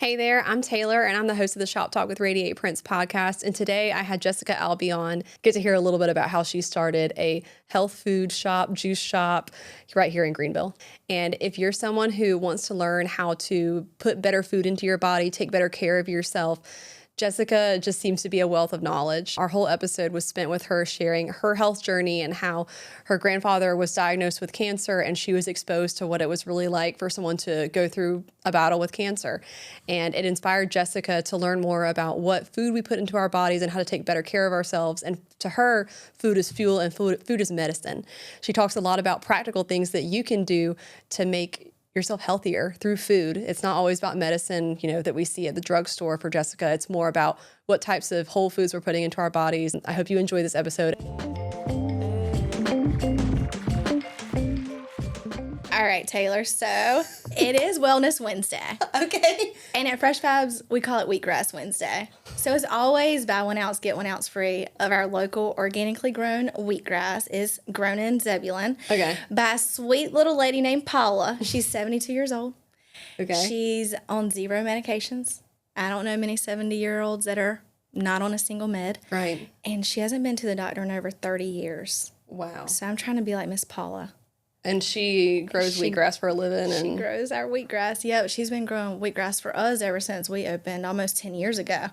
Hey there, I'm Taylor, and I'm the host of the Shop Talk with Radiate Prints podcast. And today I had Jessica Albea on. Get to hear a little bit about how she started a health food shop, juice shop, right here in Greenville. And if you're someone who wants to learn how to put better food into your body, take better care of yourself, Jessica just seems to be a wealth of knowledge. Our whole episode was spent with her sharing her health journey and how her grandfather was diagnosed with cancer, and she was exposed to what it was really like for someone to go through a battle with cancer. And it inspired Jessica to learn more about what food we put into our bodies and how to take better care of ourselves. And to her, food is fuel and food is medicine. She talks a lot about practical things that you can do to make yourself healthier through food. It's not always about medicine, that we see at the drugstore for Jessica. It's more about what types of whole foods we're putting into our bodies. I hope you enjoy this episode. All right, Taylor. So it is Wellness Wednesday. Okay. And at Fresh Vibes, we call it Wheatgrass Wednesday. So as always, buy 1 ounce, get 1 ounce free of our local organically grown wheatgrass is grown in Zebulon. Okay. By a sweet little lady named Paula. She's 72 years old. Okay. She's on 0 medications. I don't know many 70-year-olds that are not on a single med. Right. And she hasn't been to the doctor in over 30 years. Wow. So I'm trying to be like Miss Paula. And she grows wheatgrass for a living. She grows our wheatgrass. Yep, she's been growing wheatgrass for us ever since we opened almost 10 years ago.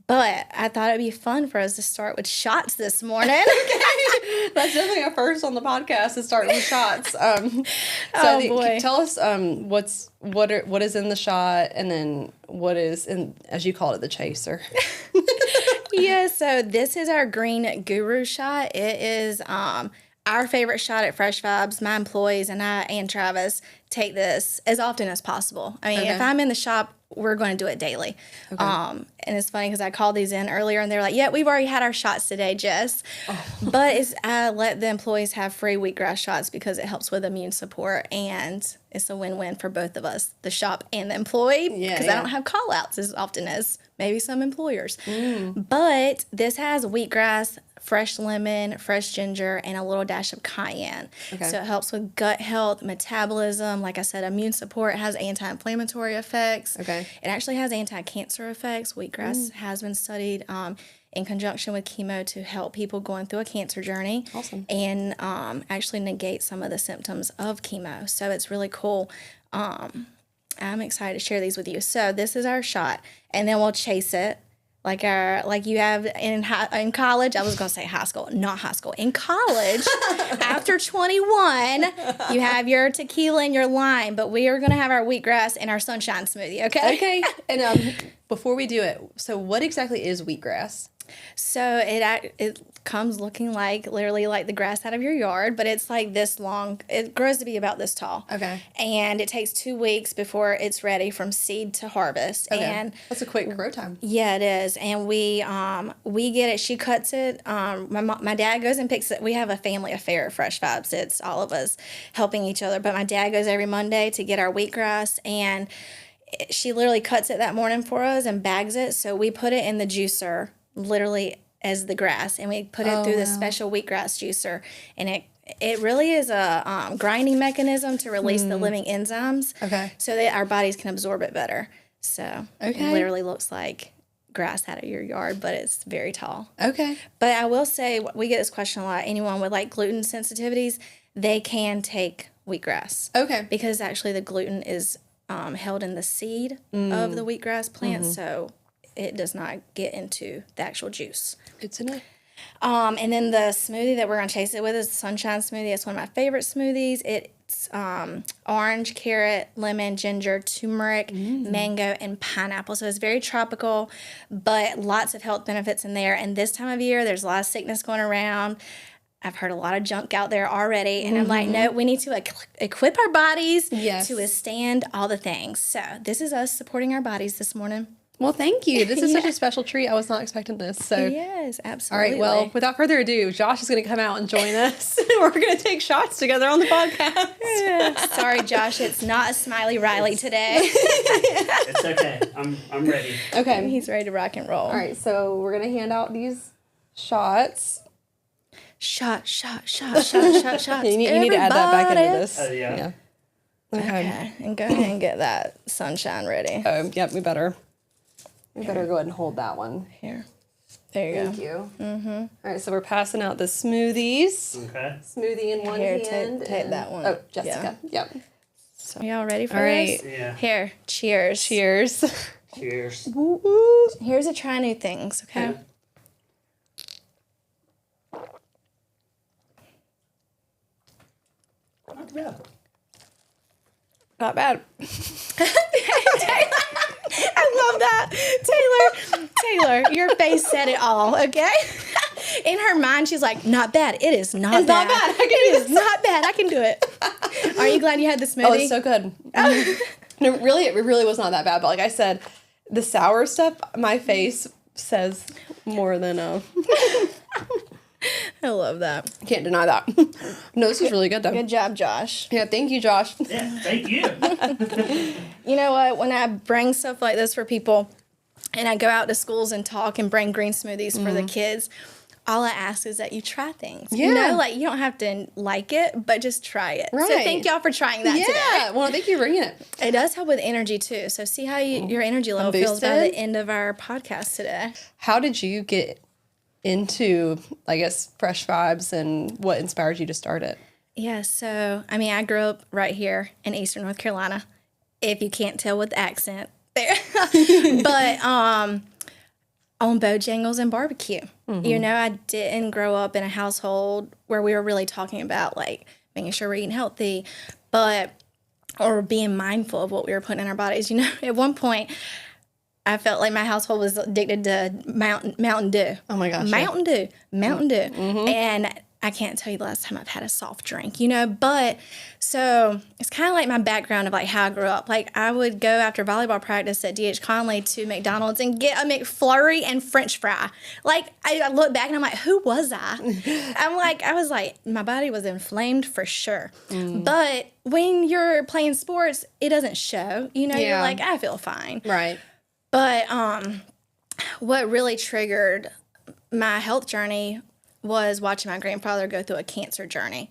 But I thought it'd be fun for us to start with shots this morning. Okay. That's definitely a first on the podcast to start with shots. Boy. Tell us what is in the shot, and then what is in, as you call it, the chaser. Yeah, so this is our green guru shot. It is our favorite shot at Fresh Vibes. My employees and I and Travis take this as often as possible. I mean, Okay. if I'm in the shop, we're going to do it daily. Okay. And it's funny because I called these in earlier and they're like, yeah, we've already had our shots today, Jess. Oh. But I let the employees have free wheatgrass shots because it helps with immune support, and it's a win-win for both of us, the shop and the employee, because I don't have call-outs as often as maybe some employers. But this has wheatgrass, fresh lemon, fresh ginger, and a little dash of cayenne. Okay. So it helps with gut health, metabolism, like I said, immune support. It has anti-inflammatory effects. Okay. It actually has anti-cancer effects. Wheatgrass has been studied in conjunction with chemo to help people going through a cancer journey. Awesome. And actually negate some of the symptoms of chemo. So it's really cool. I'm excited to share these with you. So this is our shot, and then we'll chase it. Like you have in college. I was going to say high school, not high school. In college, after 21, you have your tequila and your lime, but we are going to have our wheatgrass and our sunshine smoothie, okay? Okay. And before we do it, so what exactly is wheatgrass? So it comes looking literally like the grass out of your yard, but it's like this long. It grows to be about this tall. Okay. And it takes 2 weeks before it's ready from seed to harvest. Okay. And That's a quick grow time. yeah, it is. And we get it. She cuts it. My dad goes and picks it. We have a family affair at Fresh Vibes. It's all of us helping each other. But my dad goes every Monday to get our wheatgrass, and she literally cuts it that morning for us and bags it. So we put it in the juicer, literally as the grass, and we put it through the special wheatgrass juicer, and it really is a grinding mechanism to release the living enzymes, so that our bodies can absorb it better. So it literally looks like grass out of your yard, but it's very tall. Okay. But I will say, we get this question a lot. Anyone with gluten sensitivities, they can take wheatgrass. Okay. Because actually the gluten is held in the seed of the wheatgrass plant, so it does not get into the actual juice. Good to know. And then the smoothie that we're going to chase it with is the Sunshine Smoothie. It's one of my favorite smoothies. It's orange, carrot, lemon, ginger, turmeric, mango, and pineapple. So it's very tropical, but lots of health benefits in there. And this time of year, there's a lot of sickness going around. I've heard a lot of junk out there already. And I'm like, no, we need to equip our bodies to withstand all the things. So this is us supporting our bodies this morning. Well, thank you. This is such a special treat. I was not expecting this. So yes, absolutely. All right. Well, without further ado, Josh is going to come out and join us. We're going to take shots together on the podcast. Yeah. Sorry, Josh. It's not a Smiley Riley today. It's okay. I'm ready. Okay. He's ready to rock and roll. All right. So we're going to hand out these shots. Shot. You need to add that back into this. Yeah. Okay. And go ahead and get that sunshine ready. Yep, we better go ahead and hold that one. Here. There you Thank you. Mm-hmm. All right, so we're passing out the smoothies. Okay. Smoothie in one Here, hand. take that one. Oh, Jessica. Yeah. Yep. So y'all ready for All right. this? Yeah. Here. Cheers. Cheers. Cheers. Woo-woo. Here's a try new things, okay? Yeah. Not bad. Not bad. I love that. Taylor, your face said it all, okay? In her mind, she's like, not bad. It is not It's bad. not bad. I can It do is not bad. I can do it. Are you glad you had the smoothie? Oh, it's so good. No, really, it really was not that bad. But like I said, the sour stuff, my face says more than I love that. can't deny that. No, this is really good though. Good job, Josh. Yeah, thank you, Josh. Yeah, thank you. You know what? When I bring stuff like this for people and I go out to schools and talk and bring green smoothies for the kids, all I ask is that you try things. You Yeah. know, like you don't have to like it, but just try it. So Right. thank y'all for trying that today. Yeah, well, thank you for bringing it. It does help with energy too. So see how your energy level feels by boosted. the end of our podcast today. How did you get into, I guess, Fresh Vibes, and what inspired you to start it? Yeah, so I mean, I grew up right here in Eastern North Carolina. If you can't tell with the accent there, but on Bojangles and barbecue. You know, I didn't grow up in a household where we were really talking about like making sure we're eating healthy, or being mindful of what we were putting in our bodies. You know, at one point, I felt like my household was addicted to Mountain Dew. Oh my gosh, yeah. Mountain Dew. And I can't tell you the last time I've had a soft drink, you know, but so it's kind of like my background of like how I grew up. Like I would go after volleyball practice at D.H. Conley to McDonald's and get a McFlurry and French fry. Like I look back and I'm like, who was I? I was like, my body was inflamed for sure. But when you're playing sports, it doesn't show. You know, you're Yeah. like, I feel fine. Right. But what really triggered my health journey was watching my grandfather go through a cancer journey.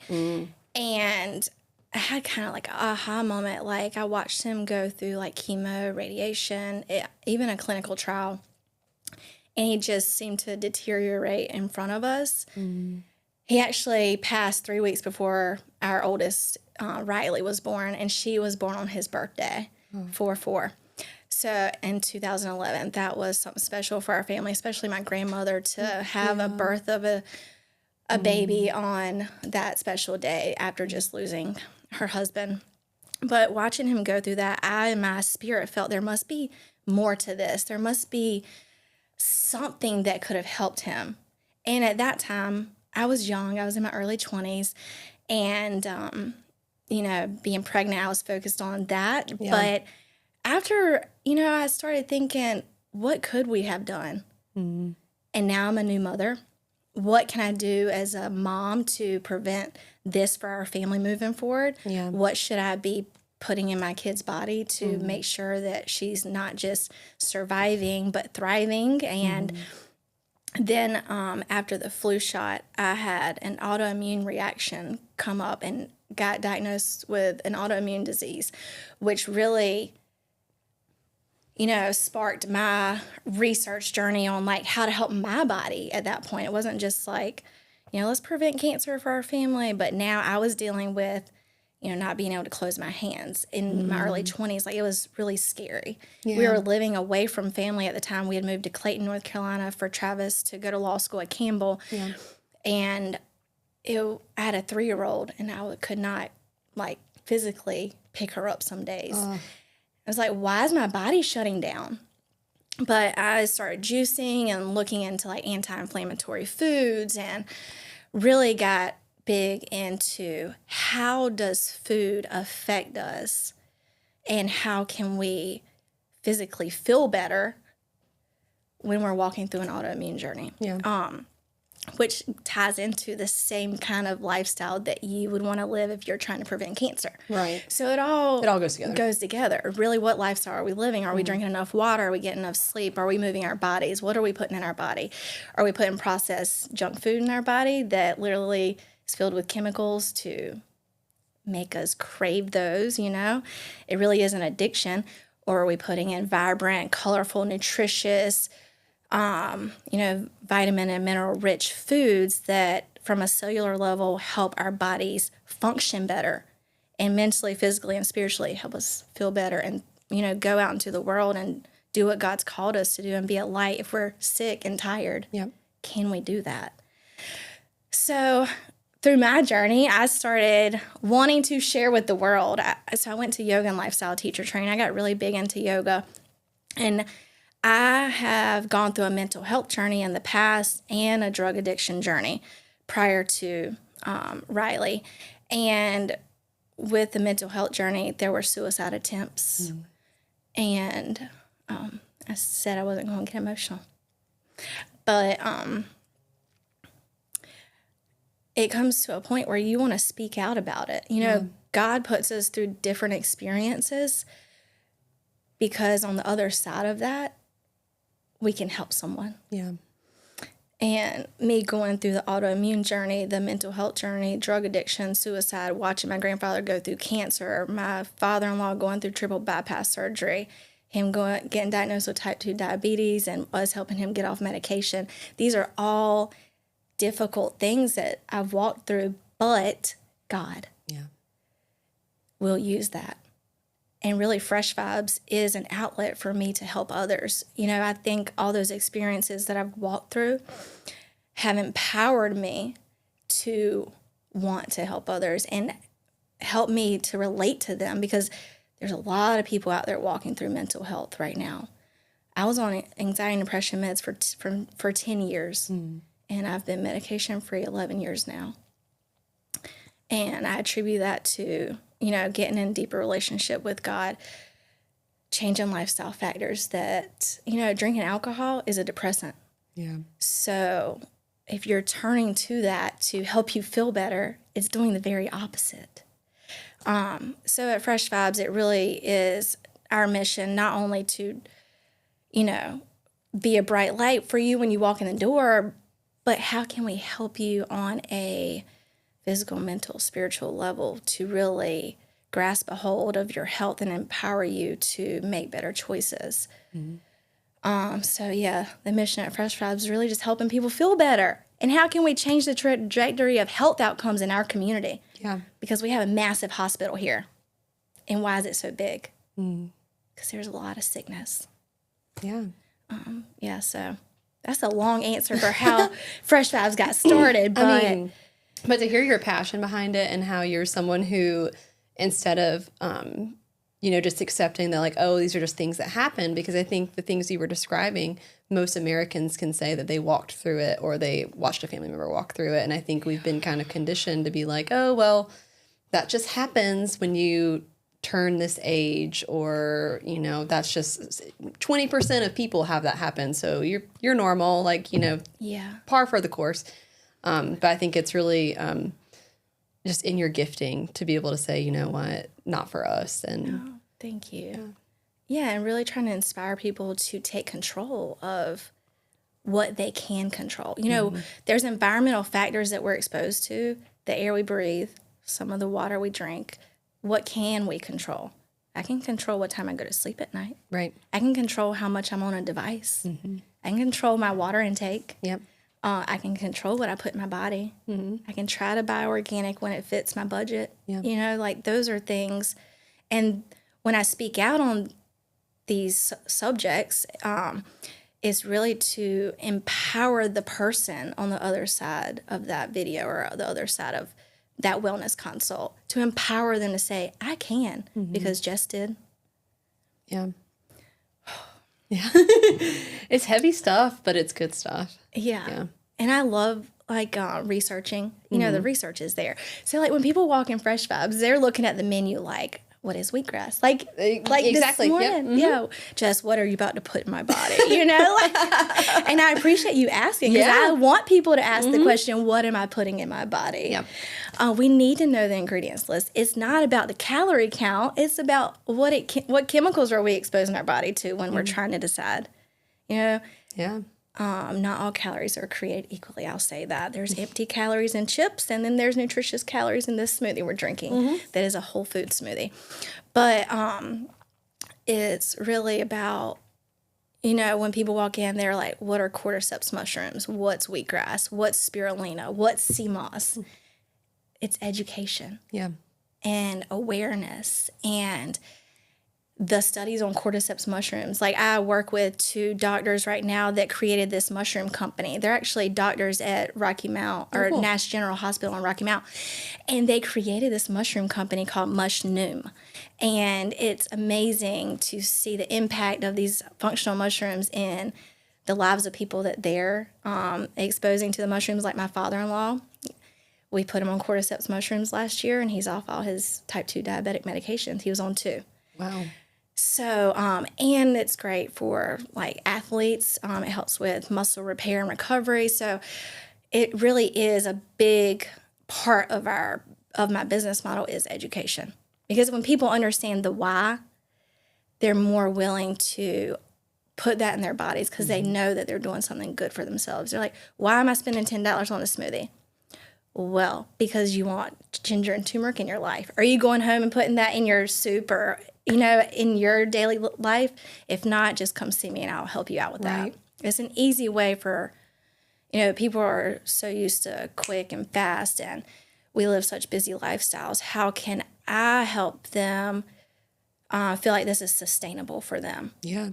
And I had kind of like an aha moment. Like I watched him go through like chemo, radiation, even a clinical trial. And he just seemed to deteriorate in front of us. He actually passed 3 weeks before our oldest, Riley, was born. And she was born on his birthday, 4/4. So in 2011, that was something special for our family, especially my grandmother, to have a birth of a baby on that special day after just losing her husband. But watching him go through that, I in my spirit felt there must be more to this. There must be something that could have helped him. And at that time, I was young. I was in my early 20s. And, you know, being pregnant, I was focused on that. Yeah. But after, you know, I started thinking, what could we have done? And now I'm a new mother. What can I do as a mom to prevent this for our family moving forward? Yeah. What should I be putting in my kid's body to make sure that she's not just surviving, but thriving? And then after the flu shot, I had an autoimmune reaction come up and got diagnosed with an autoimmune disease, which really, you know, sparked my research journey on like how to help my body at that point. It wasn't just like, you know, let's prevent cancer for our family. But now I was dealing with, you know, not being able to close my hands in my early 20s. Like it was really scary. We were living away from family at the time. We had moved to Clayton, North Carolina for Travis to go to law school at Campbell. And I had a 3-year-old and I could not like physically pick her up some days. I was like, why is my body shutting down? But I started juicing and looking into like anti-inflammatory foods and really got big into how does food affect us and how can we physically feel better when we're walking through an autoimmune journey. Which ties into the same kind of lifestyle that you would want to live if you're trying to prevent cancer. Right. So it all goes together. Really, what lifestyle are we living? Are we drinking enough water? Are we getting enough sleep? Are we moving our bodies? What are we putting in our body? Are we putting processed junk food in our body that literally is filled with chemicals to make us crave those, you know? It really is an addiction. Or are we putting in vibrant, colorful, nutritious, you know, vitamin and mineral rich foods that from a cellular level help our bodies function better and mentally, physically, and spiritually help us feel better and, you know, go out into the world and do what God's called us to do and be a light if we're sick and tired. Yep. Can we do that? So through my journey, I started wanting to share with the world. So I went to yoga and lifestyle teacher training. I got really big into yoga. And I have gone through a mental health journey in the past and a drug addiction journey prior to Riley. And with the mental health journey, there were suicide attempts. And I said I wasn't going to get emotional. But it comes to a point where you want to speak out about it. You know, God puts us through different experiences because on the other side of that, we can help someone. Yeah. And me going through the autoimmune journey, the mental health journey, drug addiction, suicide, watching my grandfather go through cancer, my father-in-law going through triple bypass surgery, him getting diagnosed with type 2 diabetes, and us helping him get off medication. These are all difficult things that I've walked through, but God will use that. And really, Fresh Vibes is an outlet for me to help others. You know, I think all those experiences that I've walked through have empowered me to want to help others and help me to relate to them, because there's a lot of people out there walking through mental health right now. I was on anxiety and depression meds for 10 years, and I've been medication-free 11 years now. And I attribute that to, you know, getting in a deeper relationship with God, changing lifestyle factors that, you know, drinking alcohol is a depressant. Yeah. So if you're turning to that to help you feel better, it's doing the very opposite. So at Fresh Vibes, it really is our mission not only to, you know, be a bright light for you when you walk in the door, but how can we help you on a physical, mental, spiritual level to really grasp a hold of your health and empower you to make better choices. So yeah, the mission at Fresh Vibes is really just helping people feel better. And how can we change the trajectory of health outcomes in our community? Yeah. Because we have a massive hospital here. And why is it so big? Because there's a lot of sickness. Yeah. Yeah, so that's a long answer for how Fresh Vibes got started. But But to hear your passion behind it and how you're someone who, instead of, you know, just accepting that, like, oh, these are just things that happen, because I think the things you were describing, most Americans can say that they walked through it or they watched a family member walk through it. And I think we've been kind of conditioned to be like, oh, well, that just happens when you turn this age, or, you know, that's just 20% of people have that happen. So you're normal, like, you know, par for the course. But I think it's really just in your gifting to be able to say, you know what, not for us. And thank you. Yeah, and really trying to inspire people to take control of what they can control. You know, there's environmental factors that we're exposed to, the air we breathe, some of the water we drink. What can we control? I can control what time I go to sleep at night. Right. I can control how much I'm on a device. I can control my water intake. Yep. I can control what I put in my body. I can try to buy organic when it fits my budget. You know, like, those are things. And when I speak out on these subjects, it's really to empower the person on the other side of that video or the other side of that wellness consult, to empower them to say, I can, because Jess did. Yeah. Yeah. It's heavy stuff, but it's good stuff. Yeah. And I love, like, researching. You know, the research is there. So, like, when people walk in Fresh Vibes, they're looking at the menu like, what is wheatgrass? Like exactly. This morning, Jess, what are you about to put in my body? You know, like, and I appreciate you asking, because I want people to ask the question, what am I putting in my body? We need to know the ingredients list. It's not about the calorie count. It's about what chemicals are we exposing our body to when we're trying to decide, you know? Yeah. Not all calories are created equally. I'll say that. There's empty calories in chips, and then there's nutritious calories in this smoothie we're drinking. That is a whole food smoothie. But it's really about, when people walk in, they're like, what are cordyceps mushrooms? What's wheatgrass? What's spirulina? What's sea moss? It's education. Yeah. And awareness and the studies on cordyceps mushrooms. Like, I work with 2 doctors right now that created this mushroom company. They're actually doctors at Rocky Mount or cool. Nash General Hospital in Rocky Mount. And they created this mushroom company called Mushroom. And it's amazing to see the impact of these functional mushrooms in the lives of people that they're exposing to the mushrooms, like my father-in-law. We put him on cordyceps mushrooms last year, and he's off all his type 2 diabetic medications. He was on 2. Wow. So, and it's great for like athletes. It helps with muscle repair and recovery. So it really is a big part of my business model is education. Because when people understand the why, they're more willing to put that in their bodies because they know that they're doing something good for themselves. They're like, why am I spending $10 on a smoothie? Well, because you want ginger and turmeric in your life. Are you going home and putting that in your soup or, in your daily life? If not, just come see me and I'll help you out with that. It's an easy way for, people are so used to quick and fast and we live such busy lifestyles. How can I help them feel like this is sustainable for them? Yeah.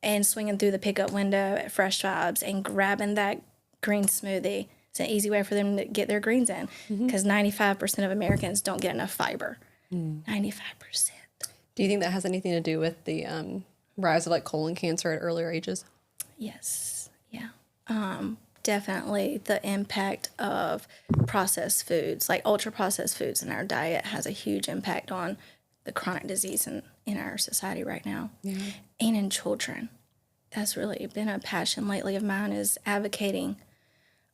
And swinging through the pickup window at Fresh Vibes and grabbing that green smoothie. It's an easy way for them to get their greens in because 95% of Americans don't get enough fiber. 95%. Do you think that has anything to do with the rise of like colon cancer at earlier ages? Yes. Yeah. Definitely the impact of processed foods, like ultra processed foods in our diet has a huge impact on the chronic disease in our society right now. Yeah. And in children. That's really been a passion lately of mine is advocating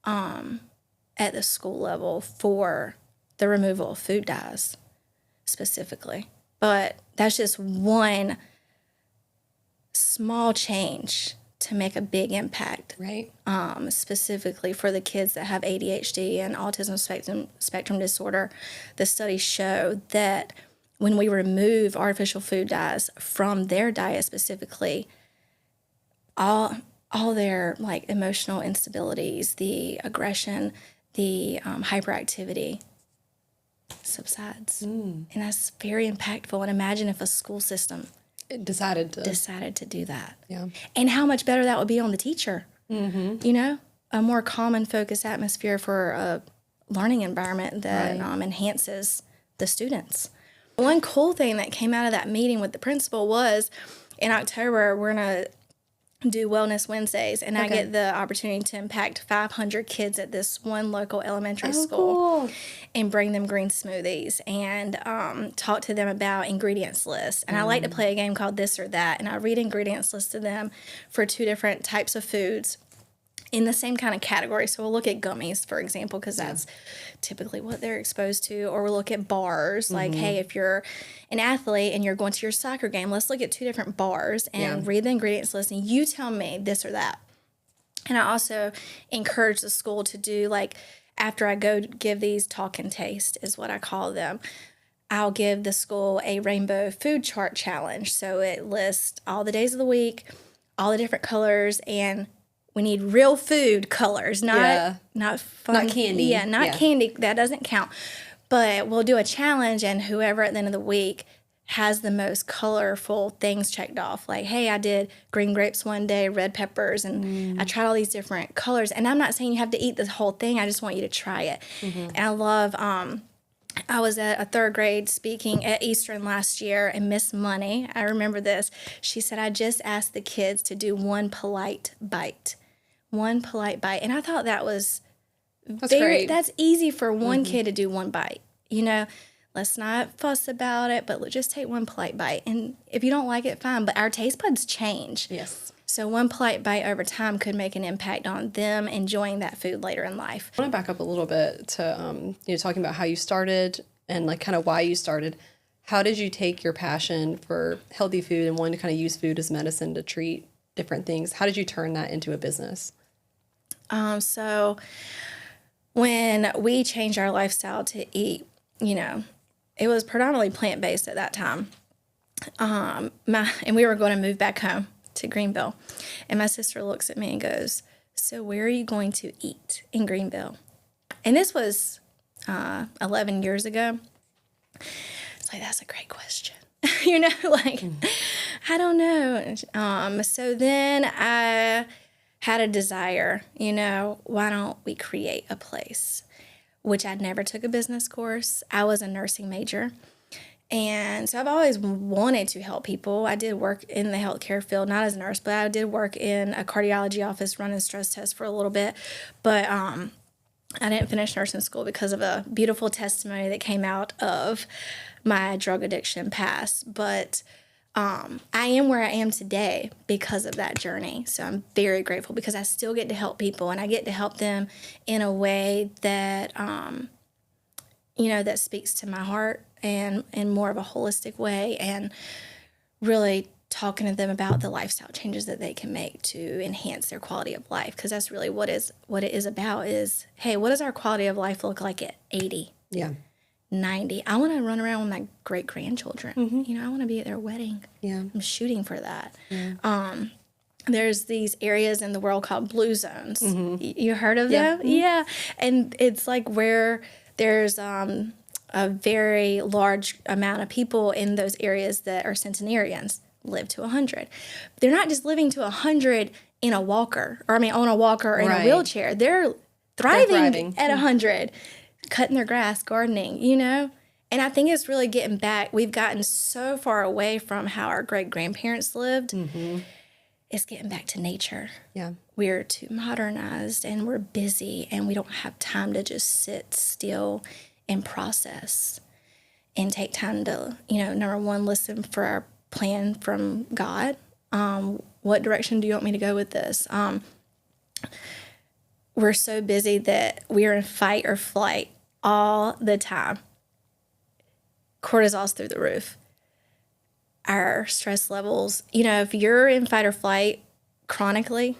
at the school level for the removal of food dyes specifically. But that's just one small change to make a big impact. Right. Specifically for the kids that have ADHD and autism spectrum disorder. The studies show that when we remove artificial food dyes from their diet specifically, all their like emotional instabilities, the aggression, the hyperactivity subsides. And that's very impactful. And imagine if a school system decided to do that. Yeah. And how much better that would be on the teacher. A more calm and focused atmosphere for a learning environment that enhances the students. One cool thing that came out of that meeting with the principal was in October, we're going to do Wellness Wednesdays, and I get the opportunity to impact 500 kids at this one local elementary school and bring them green smoothies and talk to them about ingredients lists. And I like to play a game called This or That, and I read ingredients lists to them for 2 different types of foods in the same kind of category. So we'll look at gummies, for example, because that's typically what they're exposed to. Or we'll look at bars. Like, hey, if you're an athlete and you're going to your soccer game, let's look at 2 different bars and read the ingredients list. And you tell me this or that. And I also encourage the school to do, like, after I go give these talk and taste is what I call them, I'll give the school a rainbow food chart challenge. So it lists all the days of the week, all the different colors, and we need real food colors, not fun. Not candy. Yeah, not candy. That doesn't count. But we'll do a challenge, and whoever at the end of the week has the most colorful things checked off. Like, hey, I did green grapes one day, red peppers, and I tried all these different colors. And I'm not saying you have to eat the whole thing. I just want you to try it. And I love, I was at a 3rd grade speaking at Eastern last year, and Miss Money, I remember this, she said, I just asked the kids to do one polite bite. One polite bite. And I thought that was great. That's easy for one kid to do one bite. Let's not fuss about it, but let's just take one polite bite. And if you don't like it, fine. But our taste buds change. Yes. So one polite bite over time could make an impact on them enjoying that food later in life. I want to back up a little bit to talking about how you started and like kind of why you started. How did you take your passion for healthy food and wanting to kind of use food as medicine to treat different things. How did you turn that into a business? So when we changed our lifestyle to eat, it was predominantly plant-based at that time. And we were going to move back home to Greenville. And my sister looks at me and goes, so where are you going to eat in Greenville? And this was 11 years ago. It's like, that's a great question. I don't know. So then I had a desire, why don't we create a place? Which I never took a business course. I was a nursing major. And so I've always wanted to help people. I did work in the healthcare field, not as a nurse, but I did work in a cardiology office running stress tests for a little bit. But I didn't finish nursing school because of a beautiful testimony that came out of my drug addiction past. But I am where I am today because of that journey. So I'm very grateful because I still get to help people, and I get to help them in a way that, that speaks to my heart and in more of a holistic way, and really talking to them about the lifestyle changes that they can make to enhance their quality of life. Because that's really what it is about is, hey, what does our quality of life look like at 80? Yeah. 90. I want to run around with my great-grandchildren. I want to be at their wedding. Yeah. I'm shooting for that. Yeah. There's these areas in the world called blue zones. You heard of Yeah. them? Yeah. And it's like where there's a very large amount of people in those areas that are centenarians, live to 100. They're not just living to 100 in a walker, on a walker or in a wheelchair. They're thriving at 100. Cutting their grass, gardening, And I think it's really getting back. We've gotten so far away from how our great-grandparents lived. It's getting back to nature. Yeah. We're too modernized, and we're busy, and we don't have time to just sit still and process and take time to, number one, listen for our plan from God. What direction do you want me to go with this? We're so busy that we're in fight or flight all the time. Cortisol's through the roof. Our stress levels, if you're in fight or flight chronically,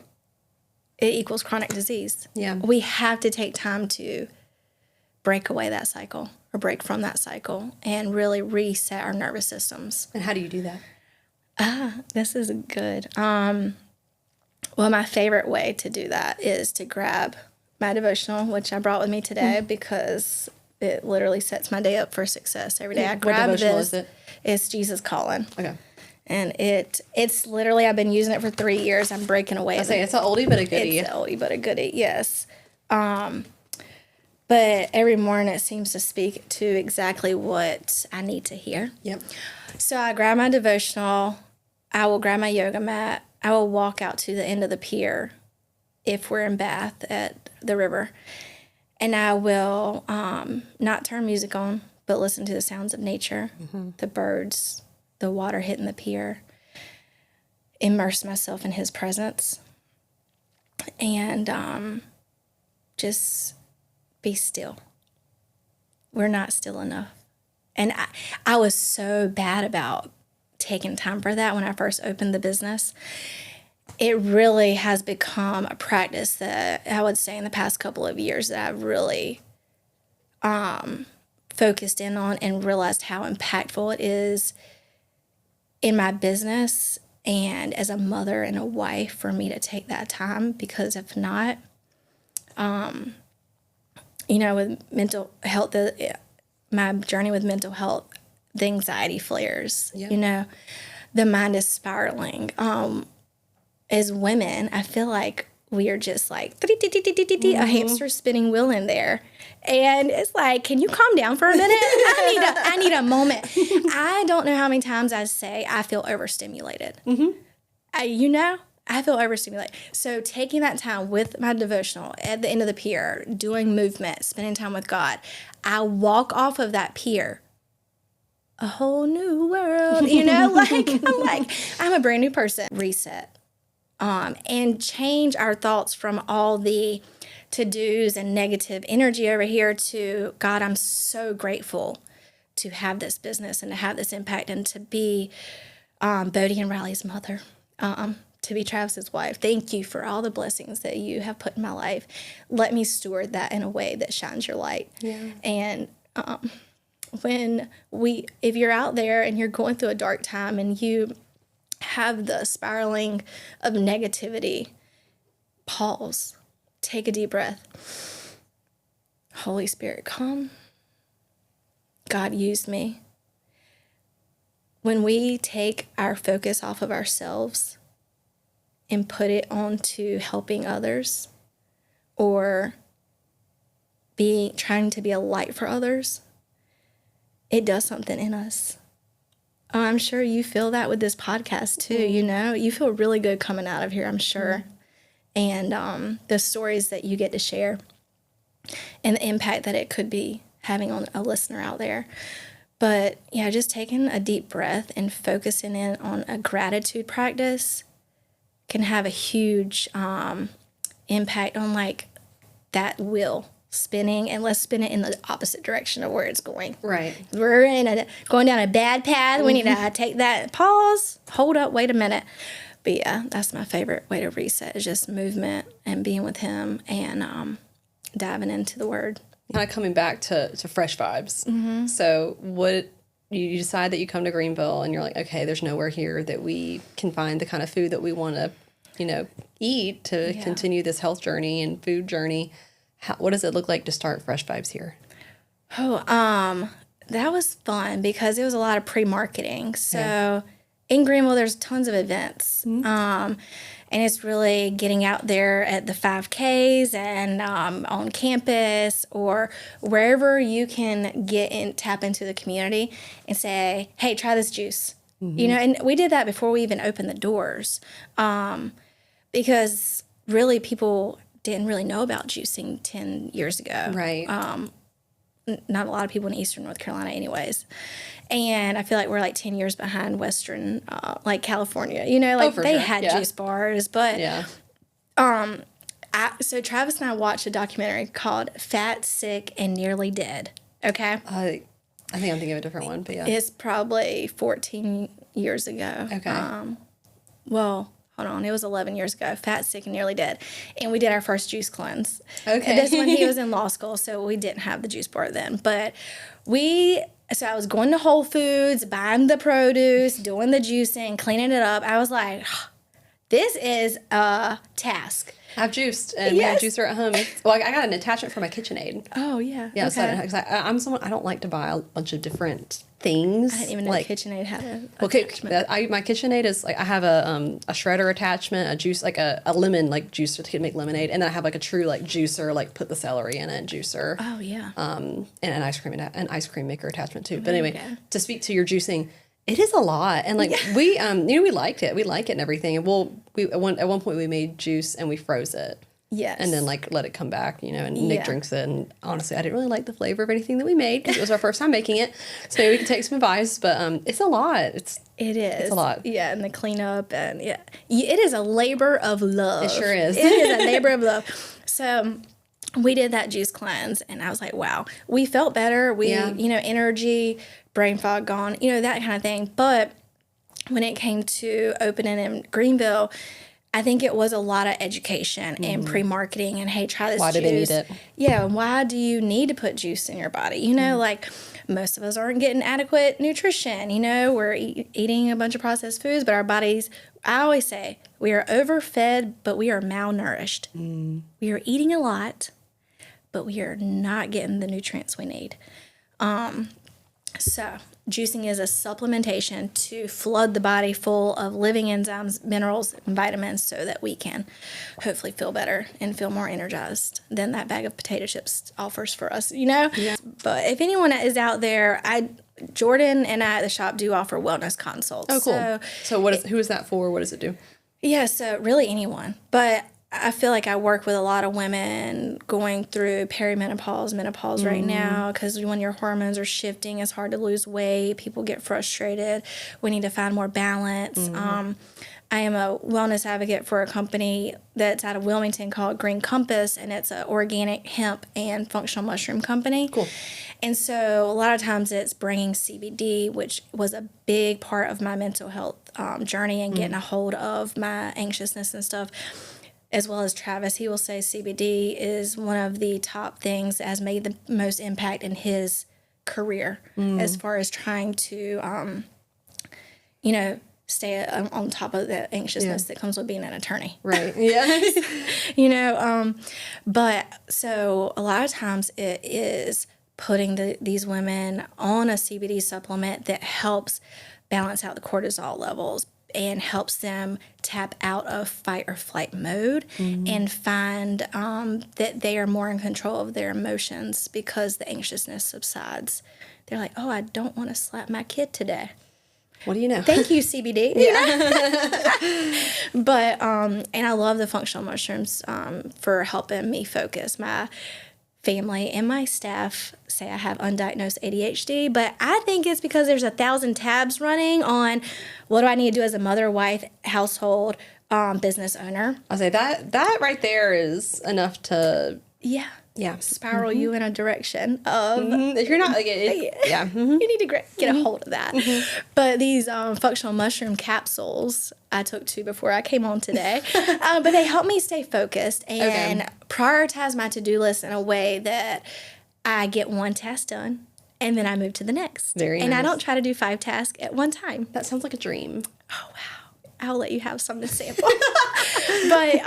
it equals chronic disease. Yeah. We have to take time to break away that cycle or break from that cycle and really reset our nervous systems. And how do you do that? This is good. Well, my favorite way to do that is to grab my devotional, which I brought with me today because it literally sets my day up for success every day. I grab what devotional this. is it? It's Jesus Calling. Okay. And it's literally, I've been using it for 3 years. I'm breaking away. I say it's an oldie but a goodie. It's an oldie but a goodie, yes. But every morning it seems to speak to exactly what I need to hear. Yep. So I grab my devotional. I will grab my yoga mat. I will walk out to the end of the pier if we're in Bath at the river. And I will not turn music on, but listen to the sounds of nature, the birds, the water hitting the pier, immerse myself in his presence, and just be still. We're not still enough. And I was so bad about taking time for that when I first opened the business. It really has become a practice that I would say in the past couple of years that I've really focused in on and realized how impactful it is in my business and as a mother and a wife for me to take that time, because if not, with mental health, my journey with mental health, the anxiety flares, the mind is spiraling. As women, I feel like we are just like a hamster spinning wheel in there. And it's like, can you calm down for a minute? I need a moment. I don't know how many times I say I feel overstimulated. I feel overstimulated. So taking that time with my devotional at the end of the pier, doing movement, spending time with God, I walk off of that pier a whole new world, I'm a brand new person. Reset. And change our thoughts from all the to-dos and negative energy over here to, God, I'm so grateful to have this business and to have this impact and to be Bodie and Riley's mother. to be Travis's wife. Thank you for all the blessings that you have put in my life. Let me steward that in a way that shines your light. Yeah. And if you're out there and you're going through a dark time and you have the spiraling of negativity, pause, take a deep breath. Holy Spirit, come. God used me. When we take our focus off of ourselves and put it onto helping others or trying to be a light for others, it does something in us. Oh, I'm sure you feel that with this podcast too. You know, you feel really good coming out of here, I'm sure. And the stories that you get to share and the impact that it could be having on a listener out there. But yeah, just taking a deep breath and focusing in on a gratitude practice can have a huge impact on like that wheel spinning, and let's spin it in the opposite direction of where it's going. Right. We're going down a bad path. We need to take that pause, hold up, wait a minute. But yeah, that's my favorite way to reset, is just movement and being with him and diving into the word. Kind of coming back to fresh vibes. So what you decide that you come to Greenville and you're like, okay, there's nowhere here that we can find the kind of food that we want to, eat to continue this health journey and food journey. What does it look like to start Fresh Vibes here? That was fun because it was a lot of pre-marketing. So in Greenville, there's tons of events. And it's really getting out there at the 5Ks and on campus or wherever you can tap into the community and say, hey, try this juice. And we did that before we even opened the doors because really people didn't really know about juicing 10 years ago. Right. Not a lot of people in Eastern North Carolina anyways. And I feel like we're like 10 years behind Western, like California, they had juice bars, but, so Travis and I watched a documentary called Fat, Sick, and Nearly Dead. Okay. I think I'm thinking of a different one, but yeah. It's probably 14 years ago. Okay. Hold on. It was 11 years ago. Fat, Sick, and Nearly Dead. And we did our first juice cleanse. Okay. And this when he was in law school, so we didn't have the juice bar then. But so I was going to Whole Foods, buying the produce, doing the juicing, cleaning it up. I was like, this is a task. I've juiced, and we have a juicer at home. Well, I got an attachment for my KitchenAid. Oh, yeah. Yeah, okay. so I'm someone, I don't like to buy a bunch of different things. I didn't even know KitchenAid had a attachment. My KitchenAid is like, I have a shredder attachment, a juice, like a lemon like juicer to make lemonade, and then I have like a true like juicer, like put the celery in it, juicer. Oh yeah. And an ice cream maker attachment too. But anyway, to speak to your juicing, it is a lot, and like we liked it. We like it and everything. And at one point we made juice and we froze it. Yes. And then like let it come back, and Nick drinks it. And honestly, I didn't really like the flavor of anything that we made because it was our first time making it. So maybe we can take some advice, but it's a lot. It is. It's a lot. Yeah, and the cleanup and it is a labor of love. It sure is. It is a labor of love. So we did that juice cleanse, and I was like, wow, we felt better. We, energy, brain fog gone, that kind of thing. But when it came to opening in Greenville, I think it was a lot of education and pre-marketing and, hey, try this juice. Why do they need it? Yeah, why do you need to put juice in your body? Like most of us aren't getting adequate nutrition. We're eating a bunch of processed foods, but our bodies, I always say, we are overfed, but we are malnourished. We are eating a lot, but we are not getting the nutrients we need. So juicing is a supplementation to flood the body full of living enzymes, minerals, and vitamins so that we can hopefully feel better and feel more energized than that bag of potato chips offers for us, Yeah. But if anyone is out there, Jordan and I at the shop do offer wellness consults. Oh, cool. So who is that for? What does it do? Yeah, so really anyone. But I feel like I work with a lot of women going through perimenopause, menopause right now, because when your hormones are shifting, it's hard to lose weight. People get frustrated. We need to find more balance. I am a wellness advocate for a company that's out of Wilmington called Green Compass, and it's an organic hemp and functional mushroom company. Cool. And so a lot of times it's bringing CBD, which was a big part of my mental health journey and getting a hold of my anxiousness and stuff, as well as Travis. He will say CBD is one of the top things that has made the most impact in his career as far as trying to, stay on top of the anxiousness that comes with being an attorney. Right. Yeah. But so a lot of times it is putting these women on a CBD supplement that helps balance out the cortisol levels and helps them tap out of fight or flight mode and find that they are more in control of their emotions because the anxiousness subsides. They're like, oh, I don't want to slap my kid today. What do you know? Thank you, CBD. But, and I love the functional mushrooms for helping me focus. My family and my staff say I have undiagnosed ADHD, but I think it's because there's 1,000 tabs running on what do I need to do as a mother, wife, household, business owner. I'll say that right there is enough to Spiral you in a direction of if you're not like you need to get a hold of that. But these functional mushroom capsules, I took 2 before I came on today, but they help me stay focused and prioritize my to-do list in a way that I get one task done and then I move to the next. Very and nice. I don't try to do 5 tasks at one time. That sounds like a dream. Oh wow, I'll let you have some to sample. But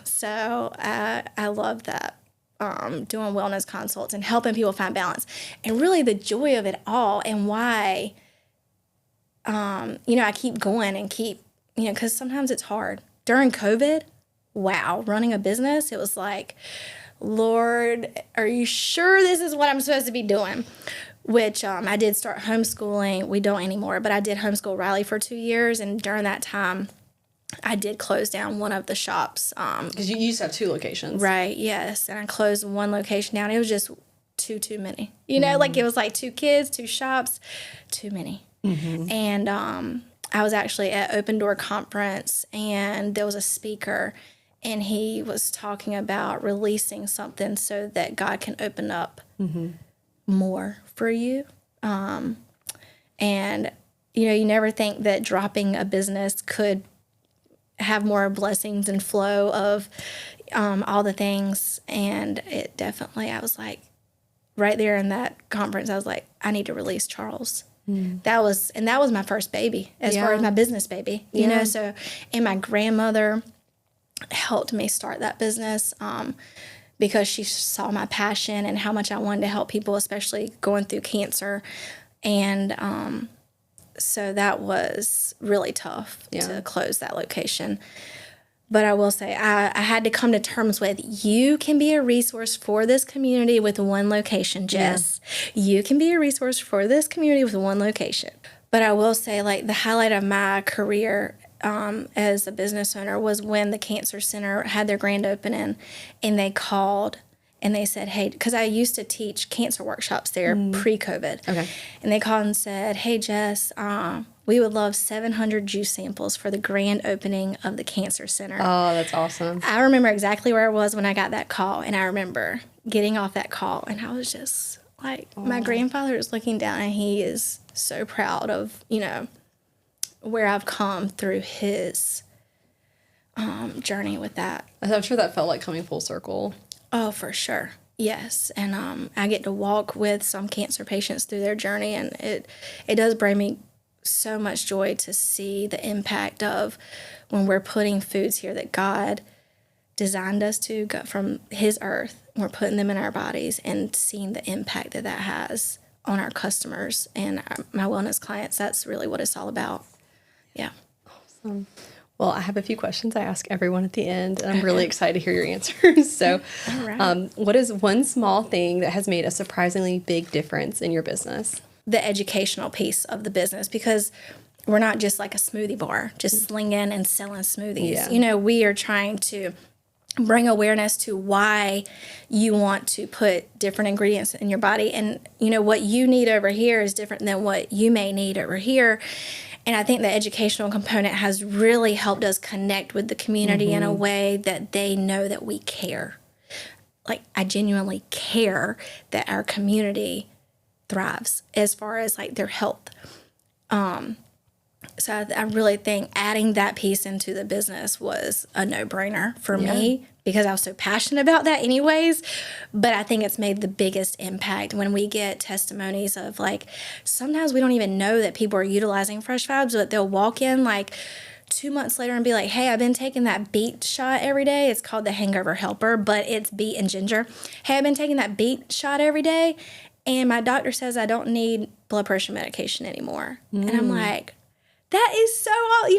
so I love that. Doing wellness consults and helping people find balance, and really the joy of it all, and why I keep going and keep because sometimes it's hard during COVID. Wow, running a business, it was like, Lord, are you sure this is what I'm supposed to be doing? Which I did start homeschooling. We don't anymore, but I did homeschool Riley for 2 years, and during that time I did close down one of the shops. Because you used to have 2 locations. Right, yes. And I closed one location down. It was just too many. Like it was like 2 kids, 2 shops, too many. And I was actually at Open Door Conference, and there was a speaker, and he was talking about releasing something so that God can open up more for you. And, you never think that dropping a business could have more blessings and flow of all the things. And it definitely, I was like, right there in that conference, I was like, I need to release Charles. That was my first baby as far as my business baby, you know? So, and my grandmother helped me start that business because she saw my passion and how much I wanted to help people, especially going through cancer. And, so that was really tough to close that location. But I will say, I had to come to terms with, you can be a resource for this community with one location, Jess. Yeah. You can be a resource for this community with one location. But I will say, like, the highlight of my career as a business owner was when the Cancer Center had their grand opening, and they called and they said, hey, because I used to teach cancer workshops there pre-COVID. Okay. And they called and said, hey, Jess, we would love 700 juice samples for the grand opening of the Cancer Center. Oh, that's awesome. I remember exactly where I was when I got that call, and I remember getting off that call, and I was just like, my grandfather is looking down, and he is so proud of, where I've come through his journey with that. I'm sure that felt like coming full circle. Oh, for sure. Yes. And I get to walk with some cancer patients through their journey, and it does bring me so much joy to see the impact of when we're putting foods here that God designed us to go from his earth, and we're putting them in our bodies and seeing the impact that has on our customers and my wellness clients. That's really what it's all about. Yeah. Awesome. Well, I have a few questions I ask everyone at the end, and I'm really excited to hear your answers. So, all right. What is one small thing that has made a surprisingly big difference in your business? The educational piece of the business, because we're not just like a smoothie bar, just slinging and selling smoothies. Yeah. We are trying to bring awareness to why you want to put different ingredients in your body. And, what you need over here is different than what you may need over here. And I think the educational component has really helped us connect with the community in a way that they know that we care. Like, I genuinely care that our community thrives as far as like their health. So I really think adding that piece into the business was a no-brainer for me because I was so passionate about that anyways. But I think it's made the biggest impact when we get testimonies of like, sometimes we don't even know that people are utilizing Fresh Vibes, but they'll walk in like 2 months later and be like, hey, I've been taking that beet shot every day. It's called the Hangover Helper, but it's beet and ginger. Hey, I've been taking that beet shot every day, and my doctor says I don't need blood pressure medication anymore. And I'm like, that is so,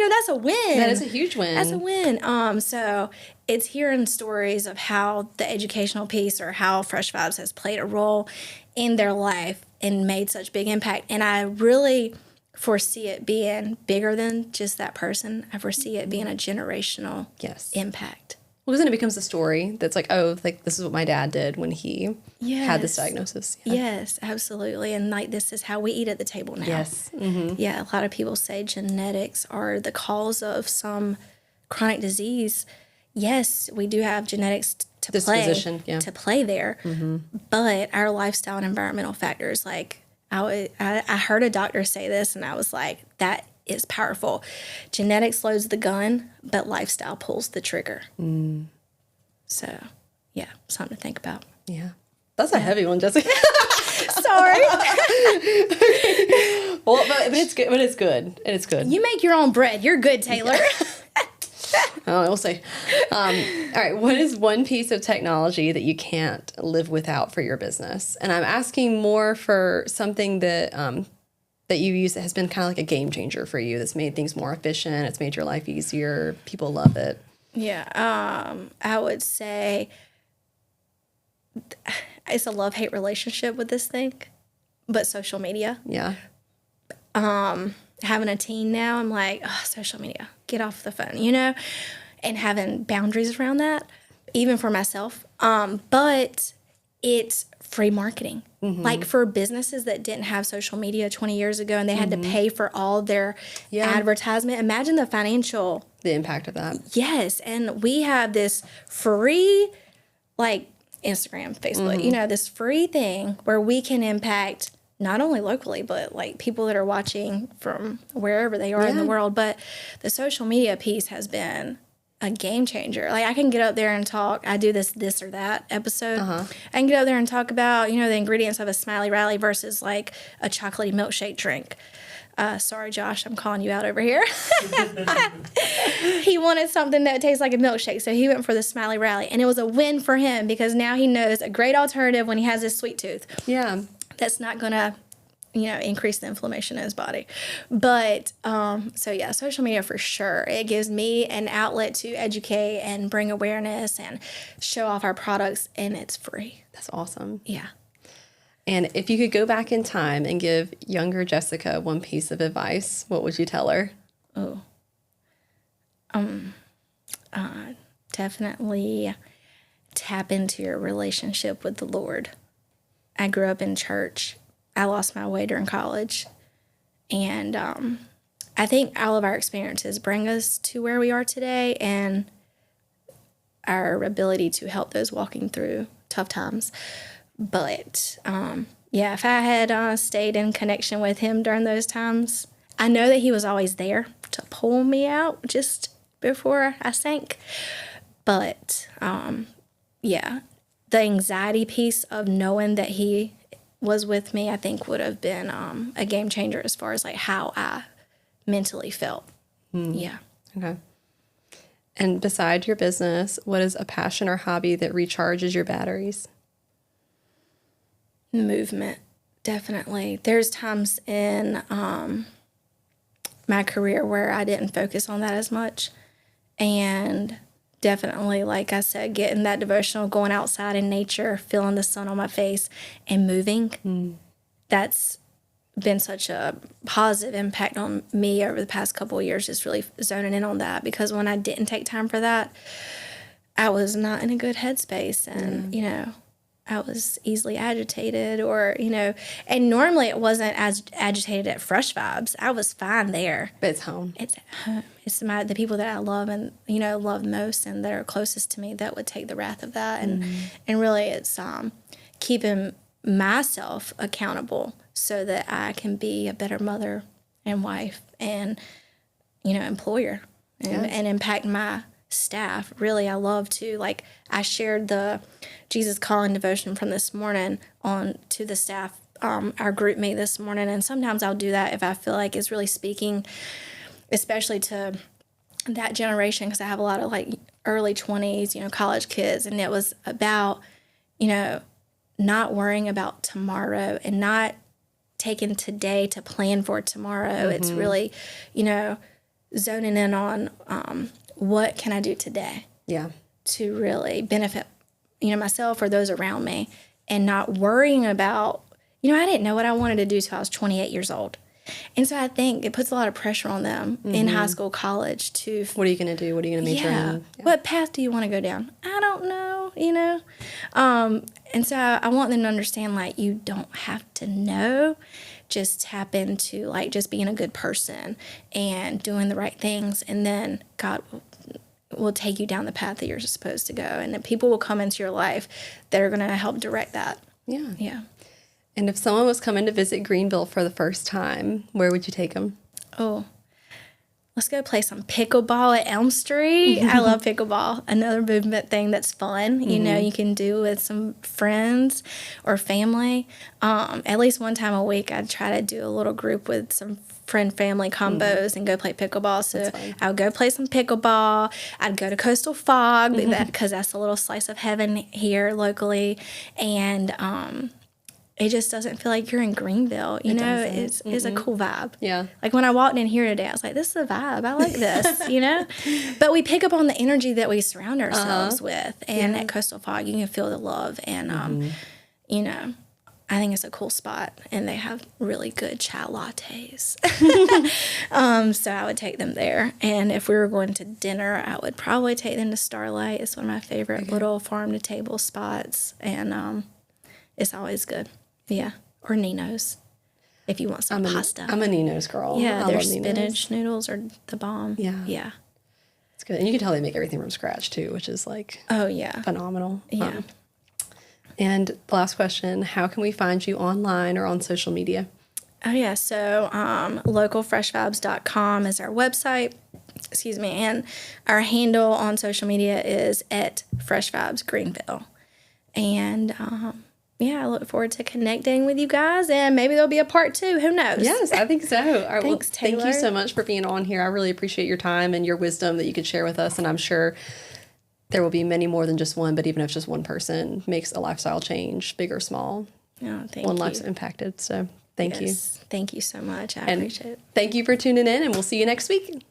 that's a win. That is a huge win. That's a win. So it's hearing stories of how the educational piece or how Fresh Vibes has played a role in their life and made such big impact. And I really foresee it being bigger than just that person. I foresee it being a generational impact. Well, because then it becomes a story that's like, oh, like this is what my dad did when he had this diagnosis. Yeah. Yes, absolutely. And like this is how we eat at the table now. Yes. Yeah, a lot of people say genetics are the cause of some chronic disease. Yes, we do have genetics to play there. But our lifestyle and environmental factors, like I heard a doctor say this and I was like, that is powerful. Genetics loads the gun, but lifestyle pulls the trigger. So, yeah, something to think about. Yeah. That's a heavy one, Jessica. Sorry. Well, but it's good. But it's good. And it's good. You make your own bread. You're good, Taylor. Oh, we'll see. All right. What is one piece of technology that you can't live without for your business? And I'm asking more for something that that you use that has been kind of like a game changer for you. That's made things more efficient. It's made your life easier. People love it. Yeah. I would say it's a love-hate relationship with this thing, but social media. Yeah. Having a teen now, I'm like, oh, social media, get off the phone, and having boundaries around that, even for myself. But it's free marketing. Like for businesses that didn't have social media 20 years ago and they had to pay for all their advertisement, imagine the financial... The impact of that. Yes, and we have this free, like Instagram, Facebook, this free thing where we can impact not only locally, but like people that are watching from wherever they are in the world. But the social media piece has been a game changer. Like I can get up there and talk. I do this or that episode. I can get up there and talk about, the ingredients of a Smiley Rally versus like a chocolatey milkshake drink. Sorry, Josh, I'm calling you out over here. He wanted something that tastes like a milkshake, so he went for the Smiley Rally. And it was a win for him because now he knows a great alternative when he has his sweet tooth. Yeah. That's not going to, increase the inflammation in his body. But, so yeah, social media for sure. It gives me an outlet to educate and bring awareness and show off our products, and it's free. That's awesome. Yeah. And if you could go back in time and give younger Jessica one piece of advice, what would you tell her? Oh. Definitely tap into your relationship with the Lord. I grew up in church. I lost my way during college. And I think all of our experiences bring us to where we are today and our ability to help those walking through tough times. But, if I had stayed in connection with him during those times, I know that he was always there to pull me out just before I sank. But, the anxiety piece of knowing that he was with me, I think would have been a game changer as far as like how I mentally felt. Yeah. Okay. And beside your business, what is a passion or hobby that recharges your batteries? Movement, definitely. There's times in my career where I didn't focus on that as much. And definitely, like I said, getting that devotional, going outside in nature, feeling the sun on my face, and moving. That's been such a positive impact on me over the past couple of years, just really zoning in on that. Because when I didn't take time for that, I was not in a good headspace. And, I was easily agitated or, and normally it wasn't as agitated at Fresh Vibes. I was fine there. But it's home. It's at home. It's the people that I love and, love most and that are closest to me that would take the wrath of that. And really it's keeping myself accountable so that I can be a better mother and wife and, employer and impact my staff. Really, I love to, I shared the Jesus Calling devotion from this morning on to the staff, our group meet this morning. And sometimes I'll do that if I feel like it's really speaking, especially to that generation, because I have a lot of early 20s, college kids. And it was about, not worrying about tomorrow and not taking today to plan for tomorrow. It's really, zoning in on what can I do today to really benefit, myself or those around me, and not worrying about, I didn't know what I wanted to do till I was 28 years old. And so I think it puts a lot of pressure on them in high school, college to... What are you going to do? What are you going to major in? Yeah. What path do you want to go down? I don't know, And so I want them to understand, you don't have to know. Just tap into, just being a good person and doing the right things. And then God will take you down the path that you're supposed to go. And then people will come into your life that are going to help direct that. Yeah. Yeah. And if someone was coming to visit Greenville for the first time, where would you take them? Oh, let's go play some pickleball at Elm Street. I love pickleball. Another movement thing that's fun, you can do with some friends or family. At least one time a week, I'd try to do a little group with some friend-family combos and go play pickleball. So I would go play some pickleball. I'd go to Coastal Fog because that's a little slice of heaven here locally. And it just doesn't feel like you're in Greenville. It's a cool vibe. Yeah. When I walked in here today, I was like, this is a vibe. I like this, But we pick up on the energy that we surround ourselves with. And at Coastal Fog, you can feel the love. And, I think it's a cool spot. And they have really good chai lattes. So I would take them there. And if we were going to dinner, I would probably take them to Starlight. It's one of my favorite little farm-to-table spots. And it's always good. Yeah, or Nino's, if you want some pasta. I'm a Nino's girl. Yeah, their spinach noodles are the bomb. Yeah. It's good. And you can tell they make everything from scratch, too, which is, phenomenal. Yeah. And the last question, how can we find you online or on social media? Oh, yeah. So localfreshvibes.com is our website. And our handle on social media is at Fresh Vibes Greenville. And... I look forward to connecting with you guys, and maybe there'll be a part 2. Who knows? Yes, I think so. All right, Thanks, Taylor. Thank you so much for being on here. I really appreciate your time and your wisdom that you could share with us, and I'm sure there will be many more than just one, but even if just one person makes a lifestyle change, big or small, one life's impacted. So thank you. Thank you so much. I appreciate it. Thank you for tuning in, and we'll see you next week.